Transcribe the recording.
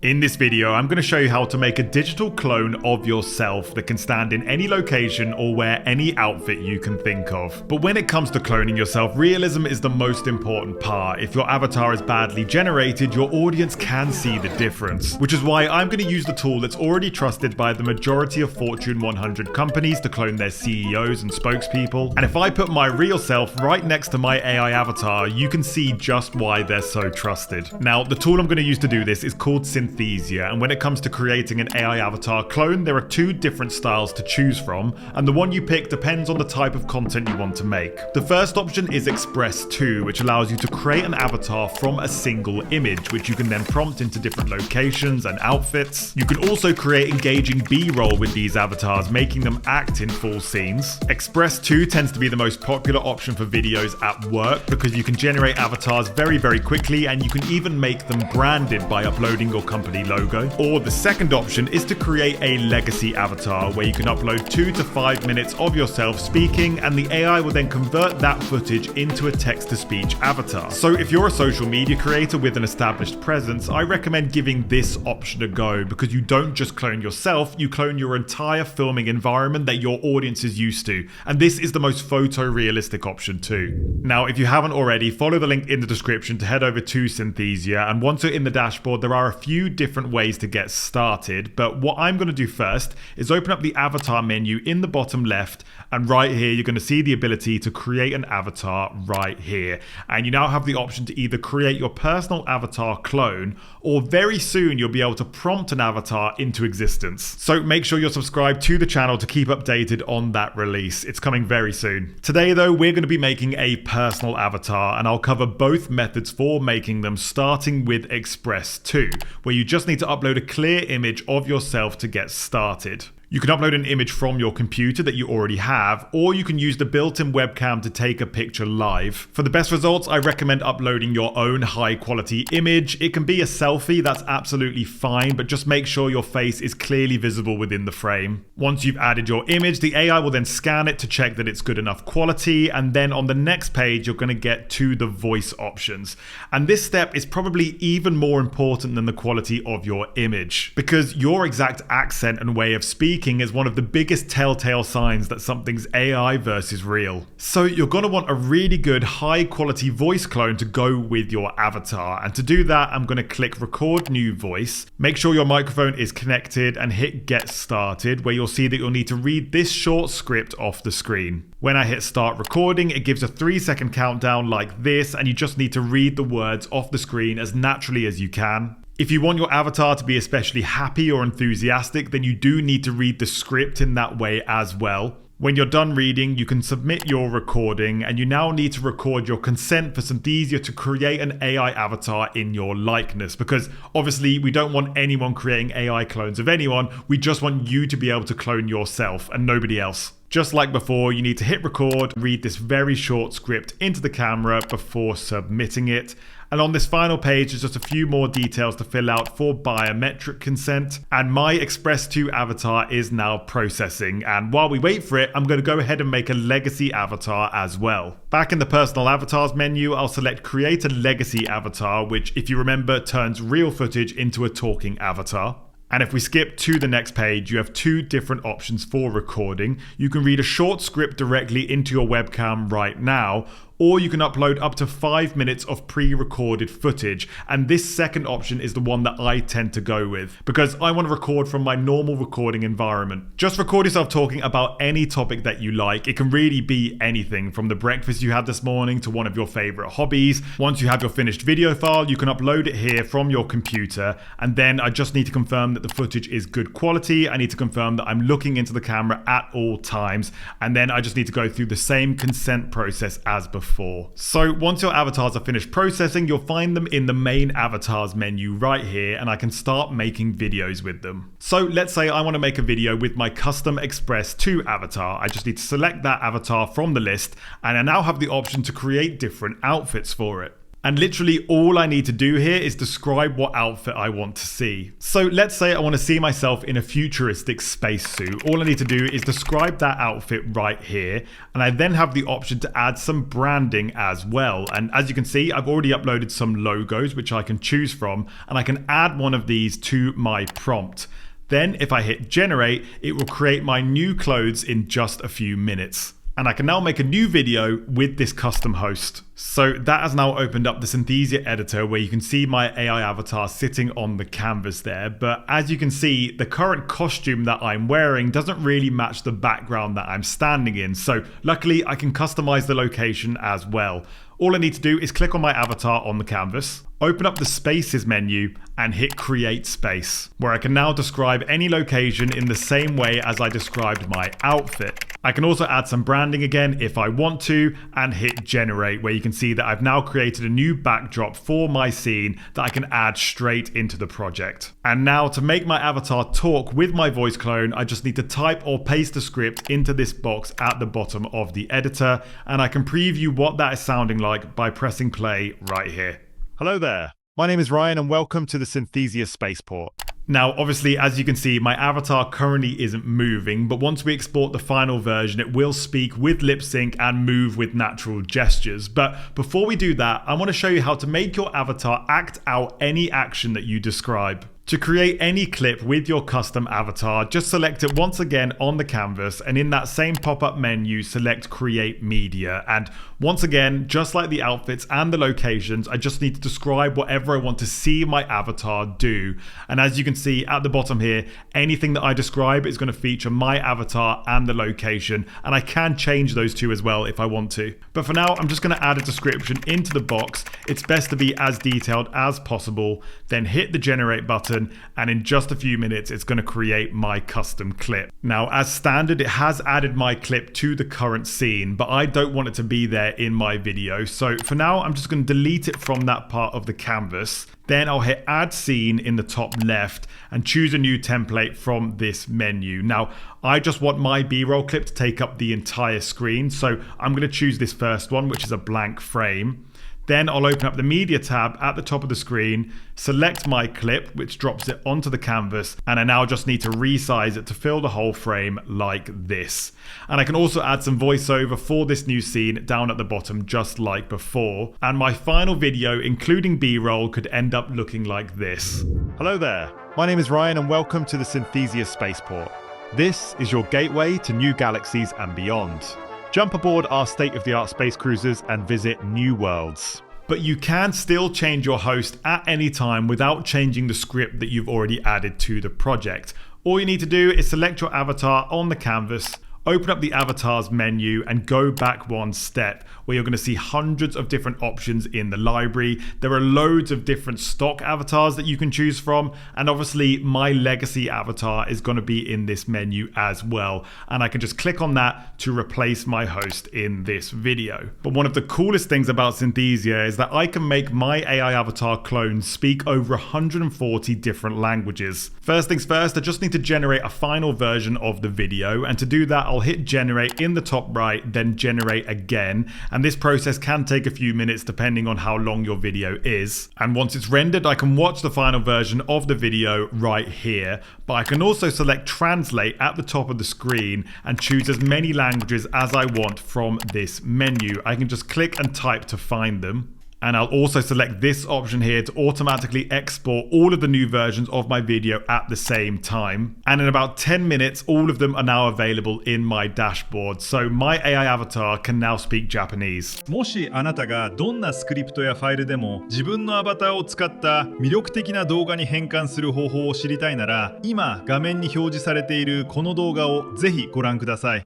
In this video, I'm going to show you how to make a digital clone of yourself that can stand in any location or wear any outfit you can think of. But when it comes to cloning yourself, realism is the most important part. If your avatar is badly generated, your audience can see the difference. Which is why I'm going to use the tool that's already trusted by the majority of Fortune 100 companies to clone their CEOs and spokespeople. And if I put my real self right next to my AI avatar, you can see just why they're so trusted. Now, the tool I'm going to use to do this is called and when it comes to creating an AI avatar clone, there are two different styles to choose from, and the one you pick depends on the type of content you want to make. The first option is Express 2, which allows you to create an avatar from a single image, which you can then prompt into different locations and outfits. You can also create engaging B-roll with these avatars, making them act in full scenes. Express 2 tends to be the most popular option for videos at work because you can generate avatars very quickly, and you can even make them branded by uploading your company logo. Or the second option is to create a legacy avatar where you can upload 2 to 5 minutes of yourself speaking, and the AI will then convert that footage into a text-to-speech avatar. So if you're a social media creator with an established presence, I recommend giving this option a go because you don't just clone yourself, you clone your entire filming environment that your audience is used to. And this is the most photorealistic option too. Now, if you haven't already, follow the link in the description to head over to Synthesia, and once you're in the dashboard, there are a few different ways to get started, but what I'm going to do first is open up the avatar menu in the bottom left, and right here you're going to see the ability to create an avatar right here, and you now have the option to either create your personal avatar clone, or very soon you'll be able to prompt an avatar into existence. So make sure you're subscribed to the channel to keep updated on that release. It's coming very soon. Today though, we're going to be making a personal avatar, and I'll cover both methods for making them, starting with Express 2, where you just need to upload a clear image of yourself to get started. You can upload an image from your computer that you already have, or you can use the built-in webcam to take a picture live. For the best results, I recommend uploading your own high-quality image. It can be a selfie, that's absolutely fine, but just make sure your face is clearly visible within the frame. Once you've added your image, the AI will then scan it to check that it's good enough quality, and then on the next page, you're going to get to the voice options. And this step is probably even more important than the quality of your image, because your exact accent and way of speaking is one of the biggest telltale signs that something's AI versus real. So you're going to want a really good high quality voice clone to go with your avatar, and to do that I'm going to click record new voice, make sure your microphone is connected, and hit get started, where you'll see that you'll need to read this short script off the screen. When I hit start recording, it gives a 3-second countdown like this, and you just need to read the words off the screen as naturally as you can. If you want your avatar to be especially happy or enthusiastic, then you do need to read the script in that way as well. When you're done reading, you can submit your recording, and you now need to record your consent for Synthesia to create an AI avatar in your likeness, because obviously we don't want anyone creating AI clones of anyone, we just want you to be able to clone yourself and nobody else. Just like before, you need to hit record, read this very short script into the camera before submitting it. And on this final page, there's just a few more details to fill out for biometric consent. And my Express 2 avatar is now processing. And while we wait for it, I'm going to go ahead and make a legacy avatar as well. Back in the personal avatars menu, I'll select create a legacy avatar, which, if you remember, turns real footage into a talking avatar. And if we skip to the next page, you have two different options for recording. You can read a short script directly into your webcam right now, or you can upload up to 5 minutes of pre-recorded footage. And this second option is the one that I tend to go with, because I want to record from my normal recording environment. Just record yourself talking about any topic that you like. It can really be anything, from the breakfast you had this morning to one of your favorite hobbies. Once you have your finished video file, you can upload it here from your computer. And then I just need to confirm that the footage is good quality. I need to confirm that I'm looking into the camera at all times. And then I just need to go through the same consent process as before. So once your avatars are finished processing, you'll find them in the main avatars menu right here, and I can start making videos with them. So let's say I want to make a video with my custom Express 2 avatar. I just need to select that avatar from the list, and I now have the option to create different outfits for it. And literally all I need to do here is describe what outfit I want to see. So let's say I want to see myself in a futuristic spacesuit. All I need to do is describe that outfit right here. And I then have the option to add some branding as well. And as you can see, I've already uploaded some logos, which I can choose from. And I can add one of these to my prompt. Then if I hit generate, it will create my new clothes in just a few minutes. And I can now make a new video with this custom host. So that has now opened up the Synthesia editor where you can see my AI avatar sitting on the canvas there. But as you can see, the current costume that I'm wearing doesn't really match the background that I'm standing in. So luckily I can customize the location as well. All I need to do is click on my avatar on the canvas, open up the spaces menu and hit create space, where I can now describe any location in the same way as I described my outfit. I can also add some branding again if I want to and hit generate, where you can see that I've now created a new backdrop for my scene that I can add straight into the project. And now to make my avatar talk with my voice clone, I just need to type or paste the script into this box at the bottom of the editor, and I can preview what that is sounding like by pressing play right here. Hello there, my name is Ryan and welcome to the Synthesia Spaceport. Now, obviously, as you can see, my avatar currently isn't moving, but once we export the final version, it will speak with lip sync and move with natural gestures. But before we do that, I want to show you how to make your avatar act out any action that you describe. To create any clip with your custom avatar, just select it once again on the canvas, and in that same pop-up menu, select Create Media. And once again, just like the outfits and the locations, I just need to describe whatever I want to see my avatar do. And as you can see at the bottom here, anything that I describe is going to feature my avatar and the location, and I can change those two as well if I want to. But for now, I'm just going to add a description into the box. It's best to be as detailed as possible, then hit the generate button, and in just a few minutes it's going to create my custom clip. Now, as standard, it has added my clip to the current scene, but I don't want it to be there in my video. So for now, I'm just going to delete it from that part of the canvas. Then I'll hit add scene in the top left and choose a new template from this menu. Now, I just want my B-roll clip to take up the entire screen, so I'm going to choose this first one, which is a blank frame. Then I'll open up the media tab at the top of the screen, select my clip, which drops it onto the canvas, and I now just need to resize it to fill the whole frame like this. And I can also add some voiceover for this new scene down at the bottom, just like before. And my final video, including B-roll, could end up looking like this. Hello there, my name is Ryan and welcome to the Synthesia Spaceport. This is your gateway to new galaxies and beyond. Jump aboard our state-of-the-art space cruisers and visit new worlds. But you can still change your host at any time without changing the script that you've already added to the project. All you need to do is select your avatar on the canvas, open up the avatars menu and go back one step, where you're going to see hundreds of different options in the library. There are loads of different stock avatars that you can choose from, and obviously my legacy avatar is going to be in this menu as well, and I can just click on that to replace my host in this video. But one of the coolest things about Synthesia is that I can make my AI avatar clones speak over 140 different languages. First things first, I just need to generate a final version of the video, and to do that I'll hit generate in the top right, then generate again, and this process can take a few minutes depending on how long your video is. And once it's rendered, I can watch the final version of the video right here, but I can also select translate at the top of the screen and choose as many languages as I want from this menu. I can just click and type to find them. And I'll also select this option here to automatically export all of the new versions of my video at the same time. And in about 10 minutes, all of them are now available in my dashboard. So my AI avatar can now speak Japanese. もしあなたがどんなスクリプトやファイルでも自分のアバターを使った魅力的な動画に変換する方法を知りたいなら、今画面に表示されているこの動画をぜひご覧ください。